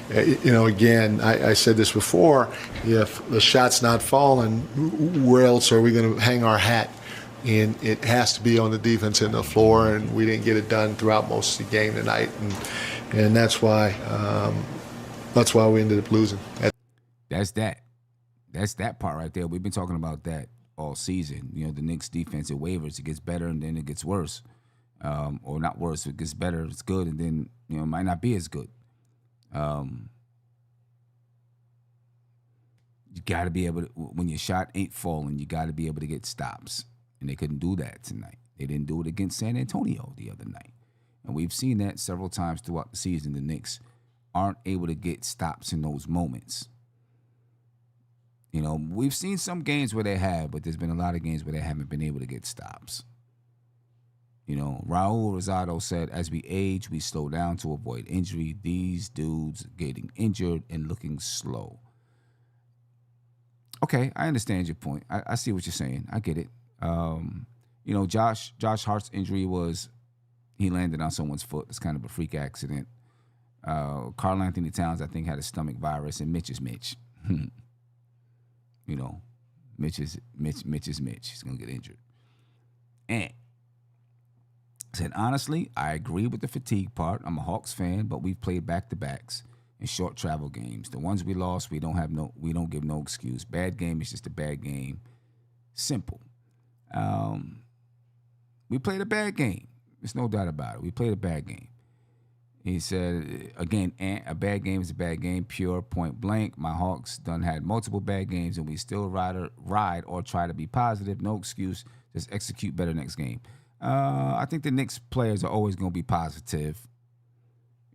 again, I said this before, if the shot's not falling, where else are we going to hang our hat? And it has to be on the defense end of the floor, and we didn't get it done throughout most of the game tonight. And that's why we ended up losing. That's that part right there. We've been talking about that all season. You know, the Knicks defense, it wavers. It gets better, and then it gets worse. Or not worse. It gets better, it's good, and then, it might not be as good. You got to be able to, when your shot ain't falling, you got to be able to get stops. And they couldn't do that tonight. They didn't do it against San Antonio the other night. And we've seen that several times throughout the season. The Knicks aren't able to get stops in those moments. You know, we've seen some games where they have, but there's been a lot of games where they haven't been able to get stops. You know, Raul Rosado said, as we age, we slow down to avoid injury. These dudes getting injured and looking slow. Okay, I understand your point. I see what you're saying. I get it. Josh Hart's injury was he landed on someone's foot. It's kind of a freak accident. Karl-Anthony Towns, I think, had a stomach virus, and Mitch is Mitch. Mitch is Mitch. He's going to get injured. And said, honestly, I agree with the fatigue part. I'm a Hawks fan, but we've played back-to-backs in short travel games. The ones we lost, we don't give no excuse. Bad game is just a bad game. Simple. We played a bad game. There's no doubt about it. We played a bad game. He said, again, a bad game is a bad game, pure, point blank. My Hawks done had multiple bad games, and we still ride or try to be positive. No excuse. Just execute better next game. I think the Knicks players are always going to be positive.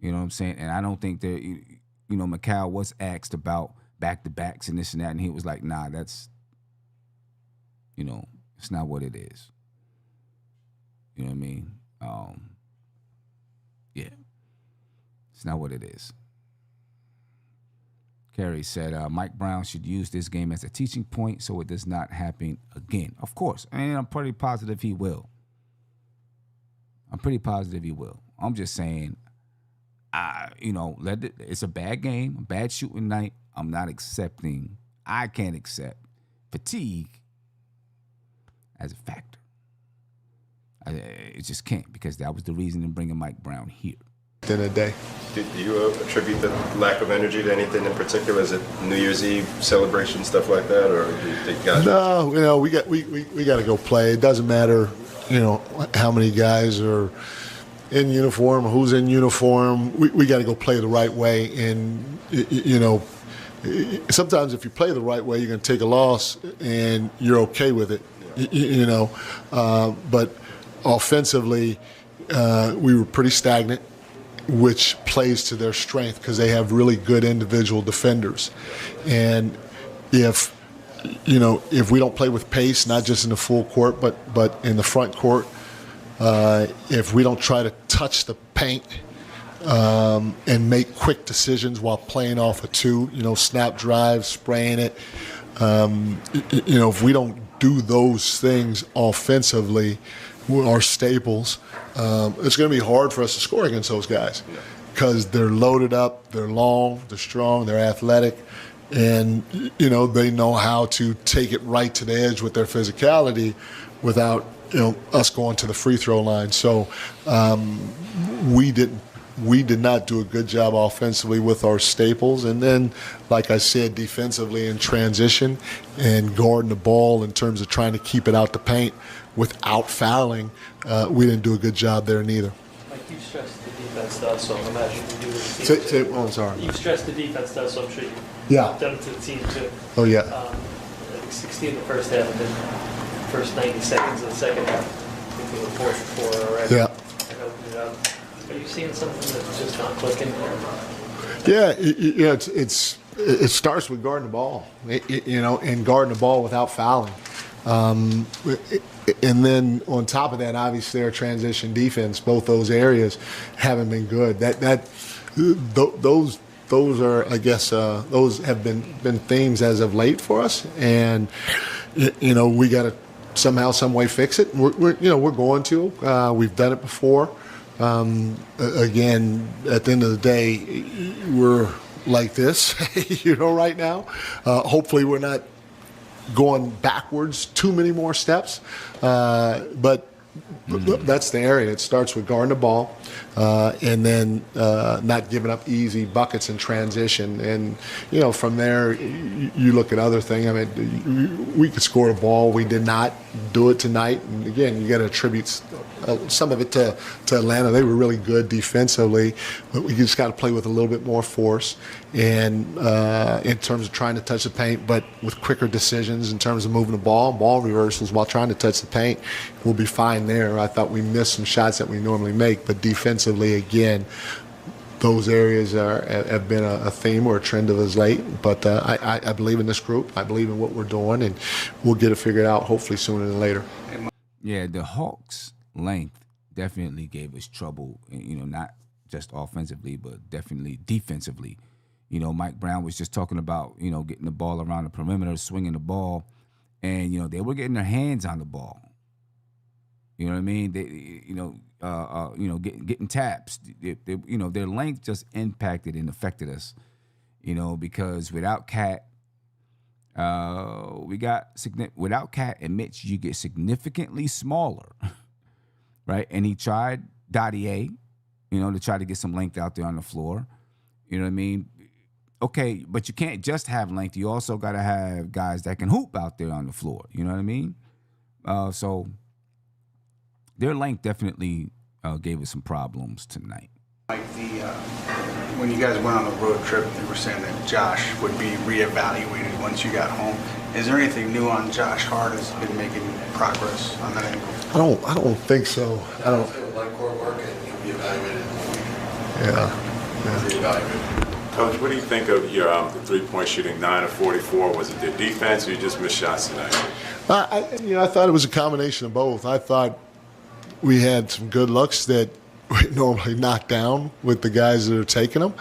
You know what I'm saying? And I don't think that, Mikal was asked about back-to-backs and this and that, and he was like, nah, that's, it's not what it is. You know what I mean? It's not what it is. Kerry said, Mike Brown should use this game as a teaching point so it does not happen again. Of course. And I'm pretty positive he will. I'm just saying, it's a bad game, a bad shooting night. I can't accept fatigue as a factor. It just can't, because that was the reason in bringing Mike Brown here. At the end of the day. Do you attribute the lack of energy to anything in particular? Is it New Year's Eve celebration, stuff like that, or do you think guys? No, we got to go play. It doesn't matter, how many guys are in uniform, who's in uniform. We got to go play the right way, and sometimes if you play the right way, you're going to take a loss, and you're okay with it, But offensively, we were pretty stagnant, which plays to their strength because they have really good individual defenders. And if we don't play with pace, not just in the full court, but in the front court, if we don't try to touch the paint and make quick decisions while playing off a two, snap drive, spraying it, if we don't do those things offensively, our staples, it's going to be hard for us to score against those guys because they're loaded up, they're long, they're strong, they're athletic, and they know how to take it right to the edge with their physicality without us going to the free throw line. So we did not do a good job offensively with our staples, and then, like I said, defensively in transition and guarding the ball in terms of trying to keep it out the paint without fouling, we didn't do a good job there neither. Like you stressed the defense does, so I imagine you do it to the team. I'm sorry. You've stressed the defense does, so I'm sure you've done it to the team too. Oh, yeah. Like 60 in the first half, and then first 90 seconds of the second half. I think we were forced for already. Yeah. And opened it up. Are you seeing something that's just not clicking? Yeah, it starts with guarding the ball, and guarding the ball without fouling. And then on top of that, obviously our transition defense, both those areas haven't been good. Those are, I guess, those have been themes as of late for us, and we got to somehow, some way fix it. We're going to. We've done it before. Again, at the end of the day, we're like this, right now. Hopefully, we're not going backwards too many more steps, but that's the area. It starts with guarding the ball, and then not giving up easy buckets in transition. And, from there, you look at other things. I mean, we could score the ball. We did not do it tonight. And, again, you got to attribute some of it to Atlanta. They were really good defensively, but we just got to play with a little bit more force and in terms of trying to touch the paint, but with quicker decisions in terms of moving the ball reversals while trying to touch the paint. We'll be fine there. I thought we missed some shots that we normally make, but defensively, again, those areas have been a theme or a trend of us late. But I believe in this group. I believe in what we're doing, and we'll get it figured out hopefully sooner than later. Yeah, the Hawks' length definitely gave us trouble, not just offensively, but definitely defensively. Mike Brown was just talking about, getting the ball around the perimeter, swinging the ball, and, they were getting their hands on the ball. You know what I mean? They, getting taps. Their length just impacted and affected us, because without Cat, without Cat and Mitch, you get significantly smaller, right? And he tried Dottie, to try to get some length out there on the floor. You know what I mean? Okay, but you can't just have length. You also got to have guys that can hoop out there on the floor. You know what I mean? So their length definitely gave us some problems tonight. Like when you guys went on the road trip, they were saying that Josh would be reevaluated once you got home. Is there anything new on Josh Hart? Has been making progress on that angle? I don't think so. I don't. Like core work and you'll be evaluated. Yeah. Reevaluated. Coach, what do you think of your the three-point shooting, 9 of 44? Was it the defense or you just missed shots tonight? I thought it was a combination of both. I thought we had some good looks that normally knock down with the guys that are taking them.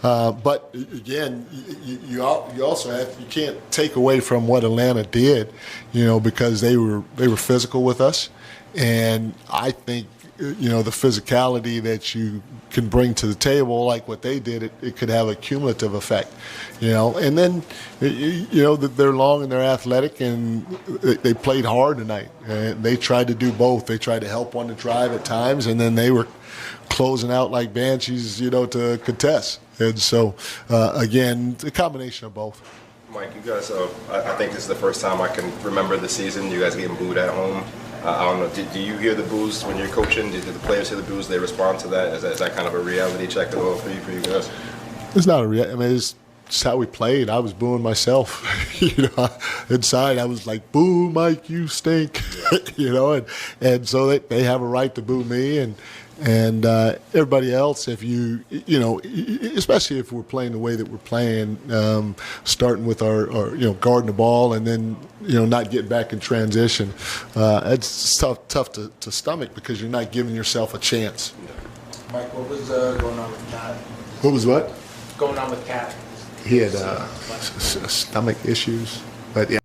But again, you also you can't take away from what Atlanta did, because they were physical with us, and I think the physicality that you can bring to the table, like what they did, it could have a cumulative effect, And then, they're long and they're athletic, and they played hard tonight. And they tried to do both. They tried to help on the drive at times, and then they were closing out like banshees, to contest. And so, again, a combination of both. Mike, you guys, I think this is the first time I can remember the season you guys getting booed at home. I don't know, do you hear the boos when you're coaching? Do the players hear the boos? They respond to that? Is that kind of a reality check at all for you guys? It's not a reality. I mean, it's just how we played. I was booing myself. Inside I was like, "Boo, Mike, you stink," and so they have a right to boo me and everybody else. If especially if we're playing the way that we're playing, starting with our guarding the ball and then not getting back in transition, it's tough to stomach because you're not giving yourself a chance. Mike, what was going on with Cat? What was what? Going on with Cat? He had stomach issues, but yeah.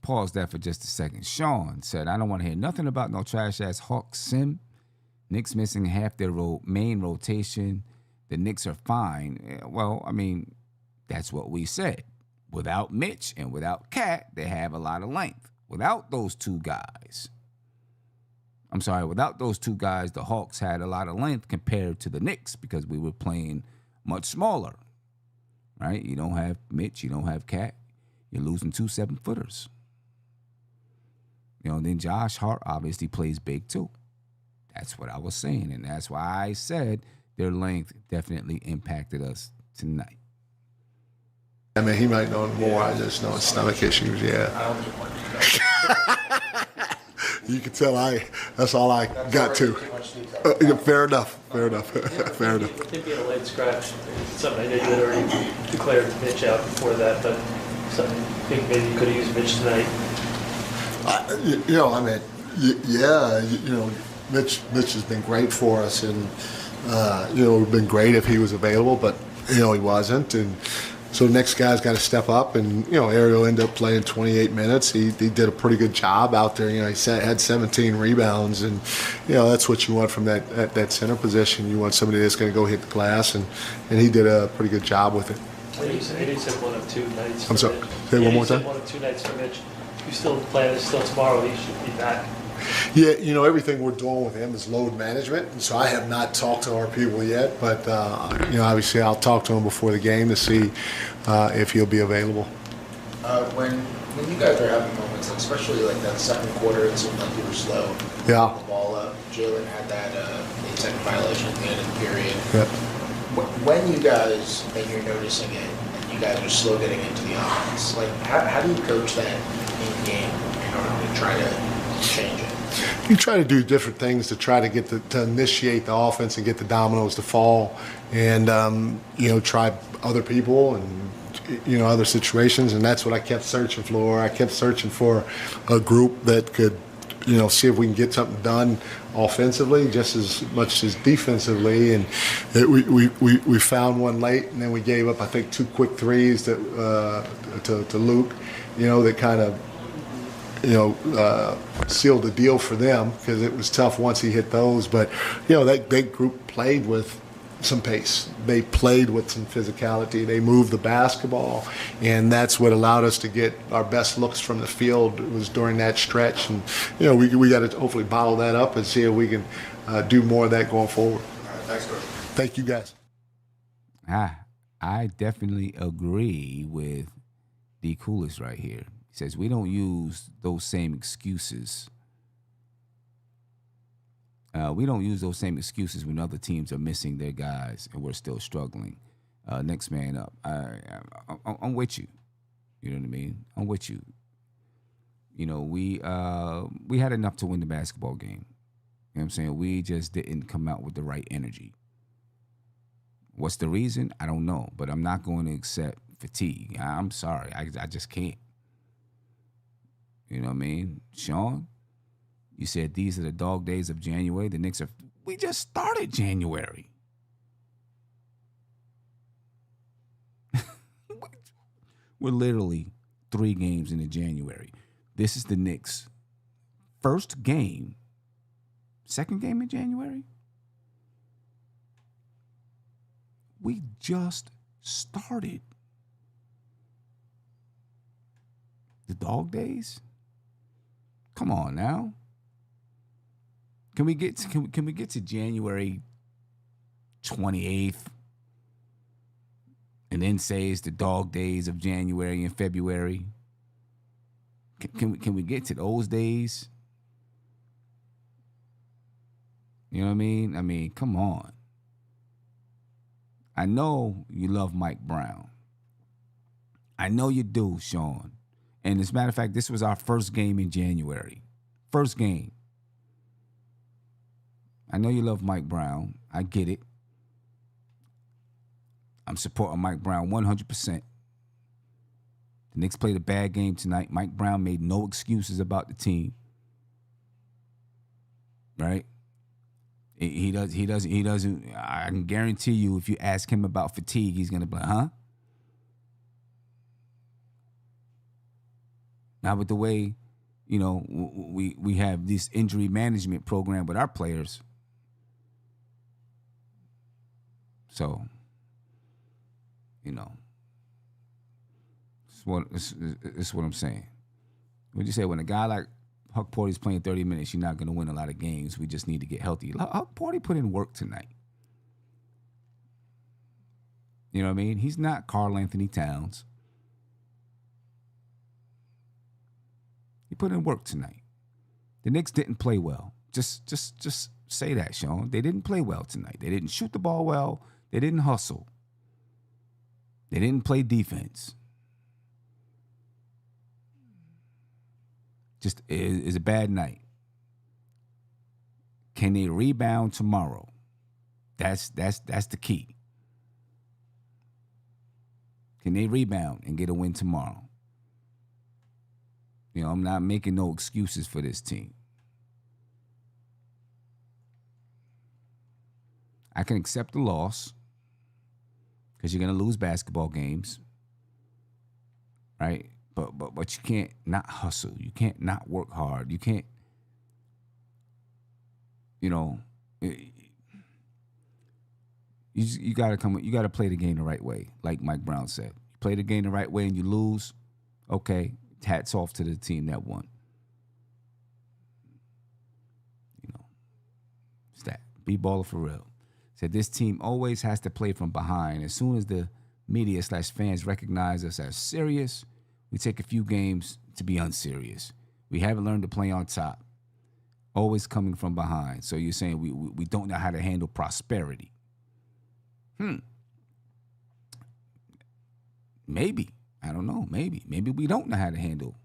Pause that for just a second. Sean said, "I don't want to hear nothing about no trash-ass Hawk Sim. Knicks missing half their main rotation. The Knicks are fine." Well, I mean, that's what we said. Without Mitch and without Cat, they have a lot of length. Without those two guys, the Hawks had a lot of length compared to the Knicks because we were playing much smaller, right? You don't have Mitch, you don't have Cat. You're losing 2 7-footers. Then Josh Hart obviously plays big too. That's what I was saying, and that's why I said their length definitely impacted us tonight. I mean, he might know more. I just know his stomach issues, yeah. You can tell that's all I got to. Fair enough. Fair enough. I think he had a late scratch. Something I know you had already declared Mitch out before that, but something I think maybe you could have used Mitch tonight. Mitch has been great for us, and it would have been great if he was available, but he wasn't, and so the next guy's got to step up, and Ariel ended up playing 28 minutes. He did a pretty good job out there. He had 17 rebounds, and that's what you want from that center position. You want somebody that's going to go hit the glass, and he did a pretty good job with it. He said 1 of 2 nights. I'm sorry. Say one more time. 1 of 2 nights for Mitch. You still plan is still tomorrow. He should be back. Yeah, everything we're doing with him is load management, and so I have not talked to our people yet, but obviously I'll talk to him before the game to see if he'll be available. When you guys are having moments, especially like that second quarter, it seemed like you were slow. Yeah. The ball up. Jalen had that 8-second violation at the end of the period. Yep. When you guys, and you're noticing it, and you guys are slow getting into the offense, like how do you coach that in game in order to try to change it? You try to do different things to try to get to initiate the offense and get the dominoes to fall, and try other people and other situations, and that's what I kept searching for. I kept searching for a group that could see if we can get something done offensively just as much as defensively, and we found one late, and then we gave up I think 2 quick threes to Luke, that kind of sealed the deal for them because it was tough once he hit those. But that group played with some pace. They played with some physicality. They moved the basketball, and that's what allowed us to get our best looks from the field. It was during that stretch, and we got to hopefully bottle that up and see if we can do more of that going forward. All right, thanks, Coach. Thank you, guys. I definitely agree with D. Coolest right here. He says we don't use those same excuses. We don't use those same excuses when other teams are missing their guys and we're still struggling. Next man up. I'm with you. You know what I mean? I'm with you. We had enough to win the basketball game. You know what I'm saying? We just didn't come out with the right energy. What's the reason? I don't know, but I'm not going to accept fatigue. I'm sorry. I just can't. You know what I mean? Sean, you said these are the dog days of January. The Knicks are We just started January. We're literally 3 games into January. This is the Knicks' first game, second game in January. We just started. The dog days? Come on now. Can we get to January 28th and then say it's the dog days of January and February? Can we get to those days? You know what I mean? I mean, come on. I know you love Mike Brown. I know you do, Sean. And as a matter of fact, this was our first game in January. First game. I know you love Mike Brown. I get it. I'm supporting Mike Brown 100%. The Knicks played a bad game tonight. Mike Brown made no excuses about the team. Right? He doesn't. I can guarantee you, if you ask him about fatigue, he's gonna be like, huh? Now with the way, we have this injury management program with our players. So, it's what I'm saying. What you say, when a guy like Huck Porty's playing 30 minutes, you're not going to win a lot of games. We just need to get healthy. Huck Porty put in work tonight. You know what I mean? He's not Karl-Anthony Towns. He put in work tonight. The Knicks didn't play well. Just say that, Sean. They didn't play well tonight. They didn't shoot the ball well. They didn't hustle. They didn't play defense. Just is a bad night. Can they rebound tomorrow? That's the key. Can they rebound and get a win tomorrow? I'm not making no excuses for this team. I can accept the loss because you're going to lose basketball games, right? But you can't not hustle. You can't not work hard. You can't, you got to come. You got to play the game the right way, like Mike Brown said. You play the game the right way and you lose, okay, hats off to the team that won. It's that. Be baller for real. Said this team always has to play from behind. As soon as the media/fans recognize us as serious, we take a few games to be unserious. We haven't learned to play on top. Always coming from behind. So you're saying we don't know how to handle prosperity. Maybe. I don't know. Maybe we don't know how to handle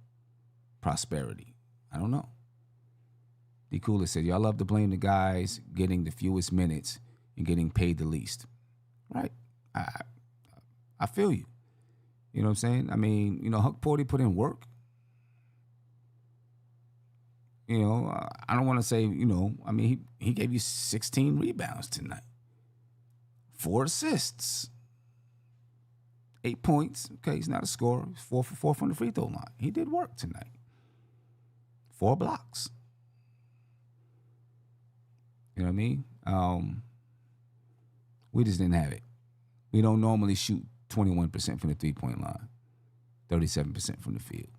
prosperity. I don't know. D. Cooler said, y'all love to blame the guys getting the fewest minutes and getting paid the least. Right. I feel you. You know what I'm saying? I mean, Huck Porty put in work. I don't want to say, he gave you 16 rebounds tonight. 4 assists. 8 points. Okay, he's not a scorer. He's 4 for 4 from the free throw line. He did work tonight. 4 blocks. You know what I mean? We just didn't have it. We don't normally shoot 21% from the three-point line, 37% from the field.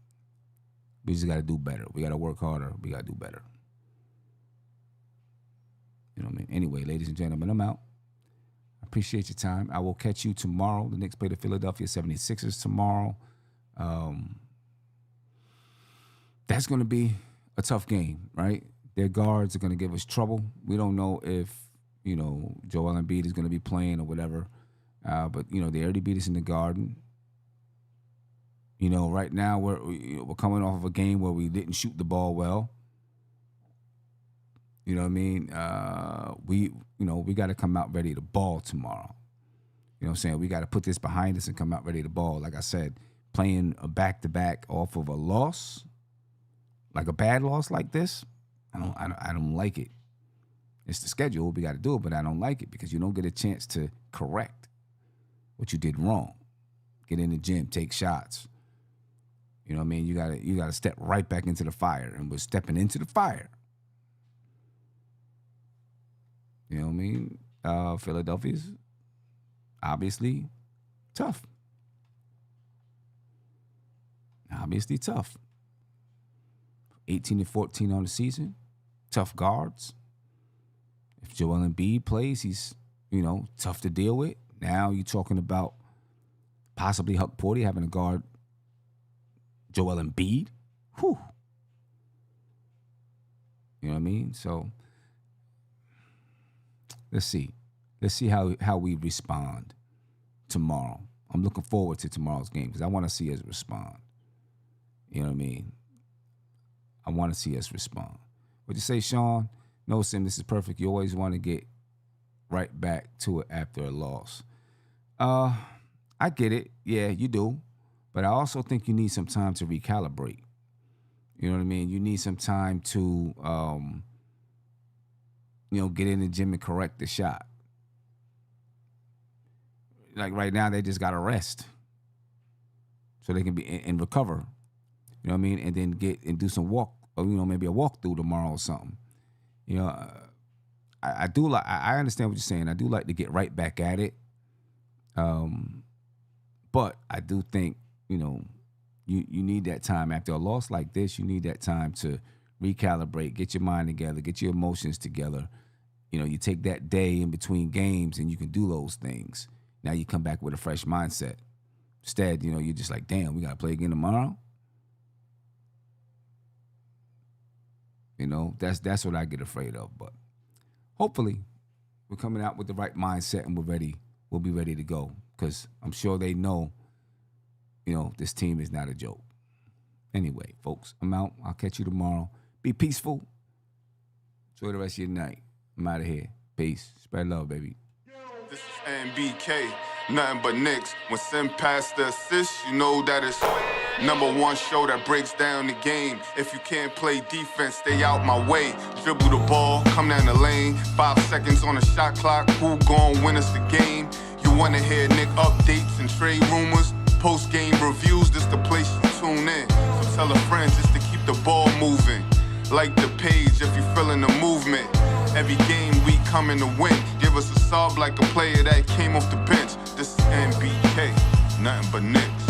We just got to do better. We got to work harder. We got to do better. You know what I mean? Anyway, ladies and gentlemen, I'm out. I appreciate your time. I will catch you tomorrow. The Knicks play the Philadelphia 76ers tomorrow. That's going to be a tough game, right? Their guards are going to give us trouble. We don't know if, Joel Embiid is going to be playing or whatever. But they already beat us in the Garden. Right now we're coming off of a game where we didn't shoot the ball well. You know what I mean? We got to come out ready to ball tomorrow. You know what I'm saying? We got to put this behind us and come out ready to ball. Like I said, playing a back-to-back off of a loss, like a bad loss like this, I don't like it. It's the schedule. We got to do it, but I don't like it because you don't get a chance to correct what you did wrong. Get in the gym, take shots. You know what I mean? You gotta step right back into the fire, and we're stepping into the fire. You know what I mean? Philadelphia's obviously tough. Obviously tough. 18-14 on the season. Tough guards. If Joel Embiid plays, he's, tough to deal with. Now you're talking about possibly Huck Porty having to guard Joel Embiid. Whew. You know what I mean? So let's see. Let's see how we respond tomorrow. I'm looking forward to tomorrow's game because I want to see us respond. You know what I mean? I want to see us respond. What'd you say, Sean? No, Sim, this is perfect. You always want to get right back to it after a loss. I get it. Yeah, you do. But I also think you need some time to recalibrate. You know what I mean? You need some time to, get in the gym and correct the shot. Like right now, they just got to rest so they can be and recover. You know what I mean? And then get and do some walk, or maybe a walkthrough tomorrow or something. I do like. I understand what you're saying. I do like to get right back at it. But I do think you need that time after a loss like this. You need that time to recalibrate, get your mind together, get your emotions together. You take that day in between games and you can do those things. Now you come back with a fresh mindset. Instead, you're just like, damn, we got to play again tomorrow. That's what I get afraid of. But hopefully we're coming out with the right mindset and we're ready. We'll be ready to go because I'm sure they know, this team is not a joke. Anyway, folks, I'm out. I'll catch you tomorrow. Be peaceful. Enjoy the rest of your night. I'm out of here. Peace. Spread love, baby. This is NBK, nothing but Knicks. When Sim passed the assist, you know that it's #1 show that breaks down the game. If you can't play defense, stay out my way. Dribble the ball, come down the lane. 5 seconds on the shot clock. Who gon' win us the game? You wanna hear Nick updates and trade rumors? Post-game reviews, this the place you tune in. So tell a friend just to keep the ball moving. Like the page if you feeling the movement. Every game we coming to win. Give us a sub like a player that came off the bench. This is NBK, nothing but Knicks.